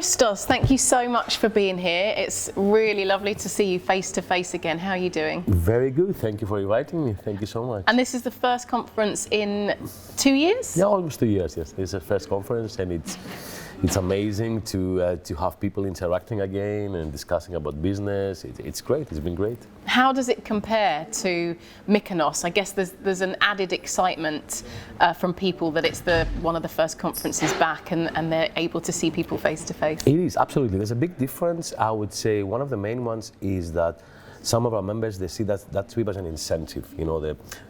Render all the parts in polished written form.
Christos, thank you so much for being here. It's really lovely to see you face to face again. How are you doing? Very good. Thank you for inviting me. Thank you so much. And this is the first conference in 2 years? Yeah, almost 2 years, yes. It's the first conference, and it's amazing to have people interacting again and discussing about business. It's great. It's been great. How does it compare to Mykonos? I guess there's an added excitement from people that it's one of the first conferences back and they're able to see people face to face. It is, absolutely. There's a big difference. I would say one of the main ones is that some of our members, they see that trip as an incentive. You know,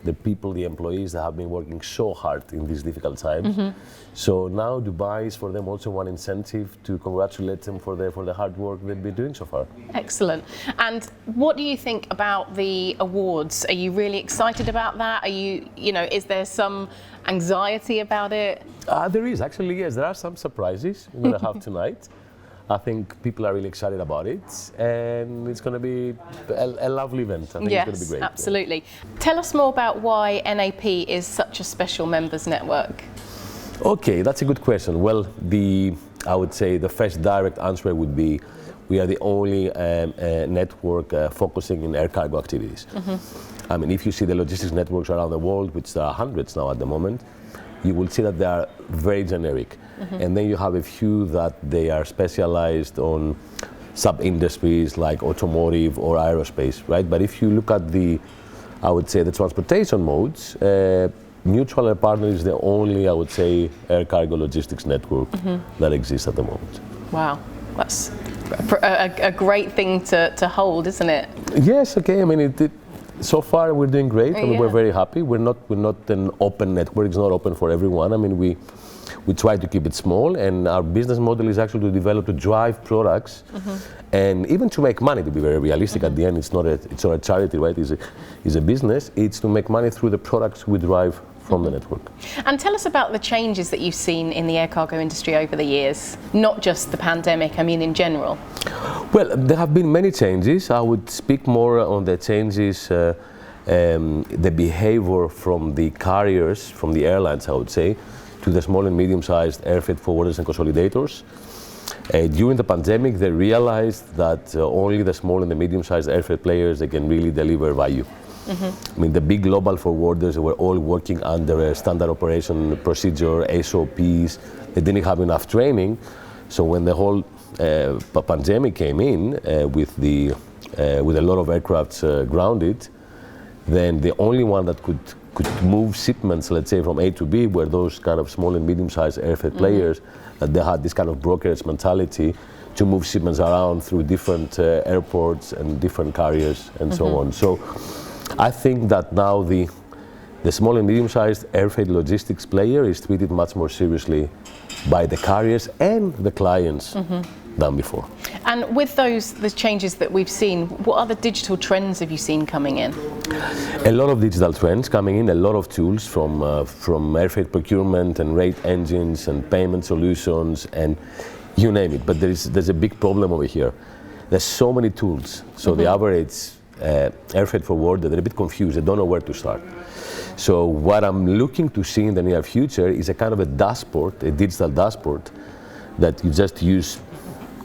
the people, the employees that have been working so hard in these difficult times. Mm-hmm. So now Dubai is for them also one incentive to congratulate them for the hard work they've been doing so far. Excellent. And what do you think about the awards? Are you really excited about that? Is there some anxiety about it? There is, actually, yes. There are some surprises we're going to have tonight. I think people are really excited about it, and it's going to be a lovely event. I think it's going to be great. Absolutely. Yeah. Tell us more about why NAP is such a special members network. Okay, that's a good question. Well, I would say the first direct answer would be we are the only network focusing in air cargo activities. Mm-hmm. I mean, if you see the logistics networks around the world, which there are hundreds now at the moment, you will see that they are very generic. Mm-hmm. And then you have a few that they are specialized on sub-industries like automotive or aerospace, right? But if you look at I would say the transportation modes, Mutual Air Partner is the only, I would say, air cargo logistics network that exists at the moment. Wow, that's a great thing to hold, isn't it? Yes, okay. I mean, so far we're doing great, and we're very happy. We're not an open network. It's not open for everyone. I mean, we try to keep it small, and our business model is actually to drive products, and even to make money. To be very realistic, at the end, it's not a charity, right? It's a business. It's to make money through the products we drive from the network. And tell us about the changes that you've seen in the air cargo industry over the years, not just the pandemic, I mean in general. Well, there have been many changes. I would speak more on the changes, the behavior from the carriers, from the airlines, I would say, to the small and medium-sized air freight forwarders and consolidators. During the pandemic, they realized that only the small and the medium-sized air freight players, they can really deliver value. Mm-hmm. I mean, the big global forwarders were all working under a standard operation procedure, SOPs. They didn't have enough training. So when the whole pandemic came in with a lot of aircrafts grounded, then the only one that could move shipments, let's say, from A to B, were those kind of small and medium-sized air freight players, that they had this kind of brokerage mentality to move shipments around through different airports and different carriers and so on. So I think that now the small and medium-sized air freight logistics player is treated much more seriously by the carriers and the clients than before. And with the changes that we've seen, what other digital trends have you seen coming in? A lot of digital trends coming in, a lot of tools from air freight procurement and rate engines and payment solutions and you name it. But there's a big problem over here. There's so many tools, so the average air freight forwarder, they're a bit confused, they don't know where to start. So what I'm looking to see in the near future is a kind of a dashboard, a digital dashboard, that you just use,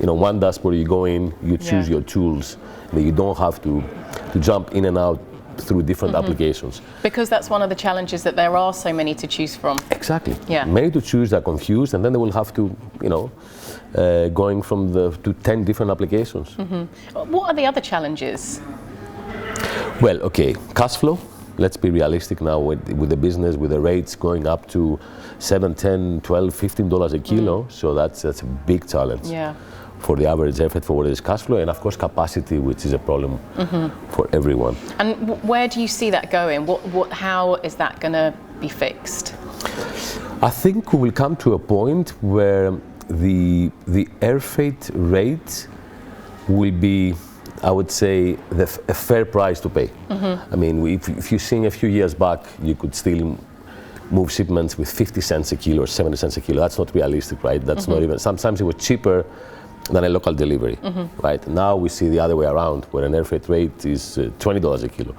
one dashboard, you go in, you choose your tools, and you don't have to jump in and out through different applications. Because that's one of the challenges, that there are so many to choose from. Exactly. Yeah. Many to choose, they're confused, and then they will have to, going to 10 different applications. What are the other challenges? Well, okay, cash flow. Let's be realistic now with the business, with the rates going up to $7, $10, $12, $15 a kilo. So that's a big challenge for the average air freight forwarder's cash flow, and of course capacity, which is a problem for everyone. And where do you see that going? How is that going to be fixed? I think we will come to a point where the air freight rate will be, I would say, a fair price to pay. I mean, if you've seen a few years back, you could still move shipments with 50 cents a kilo or 70 cents a kilo. That's not realistic, right? That's not even, sometimes it was cheaper than a local delivery, right? Now we see the other way around, where an air freight rate is $20 a kilo.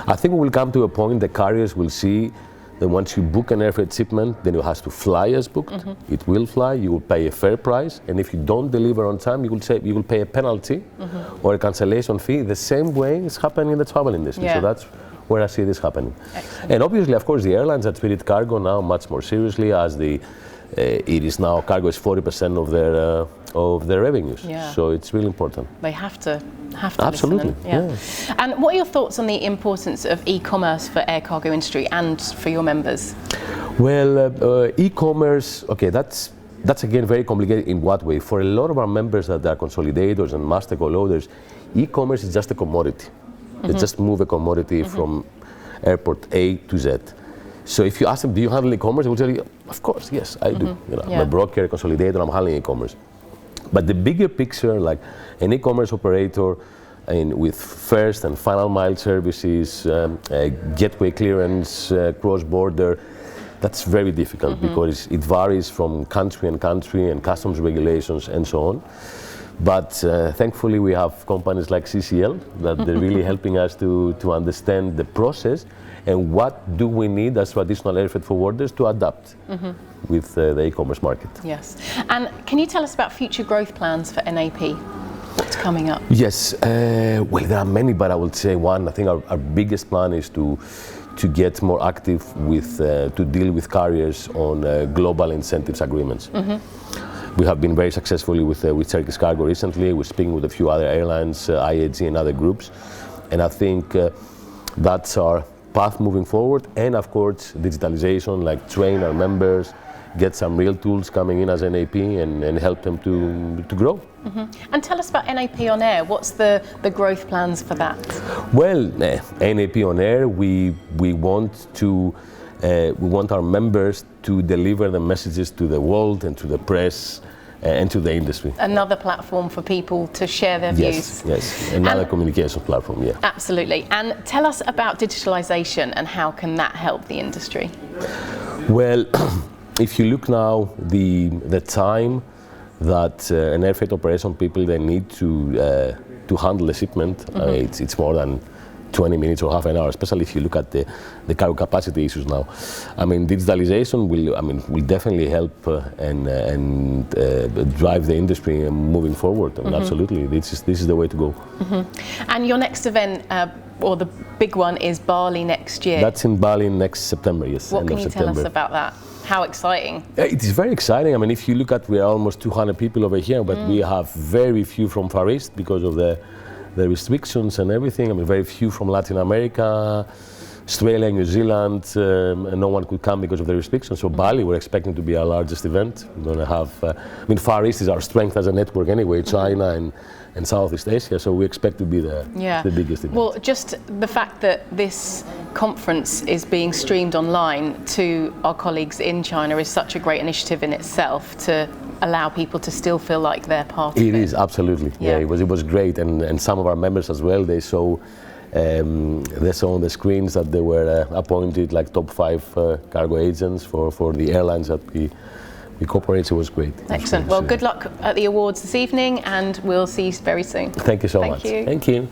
I think we will come to a point the carriers will see Then once you book an air freight shipment, then it has to fly as booked. It will fly, you will pay a fair price, and if you don't deliver on time, you will pay a penalty or a cancellation fee. The same way is happening in the travel industry. Yeah. So that's where I see this happening. Excellent. And obviously, of course, the airlines are treated cargo now much more seriously, as it is now, cargo is 40% of their revenues. Yeah. So it's really important. They have to Absolutely, listen. And what are your thoughts on the importance of e-commerce for air cargo industry and for your members? Well, e-commerce, okay, that's again very complicated. In what way? For a lot of our members that are consolidators and master co-loaders, e-commerce is just a commodity. They just move a commodity from airport A to Z. So if you ask them, do you handle e-commerce? They will tell you, of course, yes, I do. You know, I'm a broker, a consolidator, I'm handling e-commerce. But the bigger picture, like an e-commerce operator with first and final mile services, gateway clearance, cross-border, that's very difficult because it varies from country and customs regulations and so on. But thankfully we have companies like CCL that they're really helping us to understand the process and what do we need as traditional air freight forwarders to adapt with the e-commerce market. Yes. And can you tell us about future growth plans for NAP? What's coming up? Yes, well, there are many, but I would say one, I think our biggest plan is to get more active with, to deal with carriers on global incentives agreements. We have been very successfully with Turkish Cargo recently. We're speaking with a few other airlines, IAG and other groups. And I think that's our path moving forward. And of course, digitalization, like train our members, get some real tools coming in as NAP and help them to grow. And tell us about NAP on Air. What's the growth plans for that? Well, NAP on Air, we want our members to deliver the messages to the world and to the press and to the industry. Another platform for people to share their views. Yes, another communication platform, yeah. Absolutely. And tell us about digitalization and how can that help the industry? Well, if you look now, the time that an air freight operation people they need to handle a shipment, it's more than 20 minutes or half an hour, especially if you look at the cargo capacity issues now. I mean, digitalization will definitely help and drive the industry moving forward. I mean, absolutely, this is the way to go. And your next event, or the big one, is Bali next year. That's in Bali next September, yes. What can you tell us about that? How exciting? It is very exciting. I mean, if you look at, we are almost 200 people over here, but we have very few from Far East because of the restrictions and everything. I mean, very few from Latin America, Australia, New Zealand, and no one could come because of the restrictions. So Bali, we're expecting to be our largest event. We're going to have, I mean, Far East is our strength as a network anyway, China and Southeast Asia, so we expect to be the biggest event. Well, just the fact that this conference is being streamed online to our colleagues in China is such a great initiative in itself to allow people to still feel like they're part of it. It is, absolutely. Yeah, it was great, and some of our members as well, they saw on the screens that they were appointed like top 5 cargo agents for the airlines that we cooperate. So it was great. Excellent. Well, good luck at the awards this evening, and we'll see you very soon. Thank you so much. Thank you. Thank you.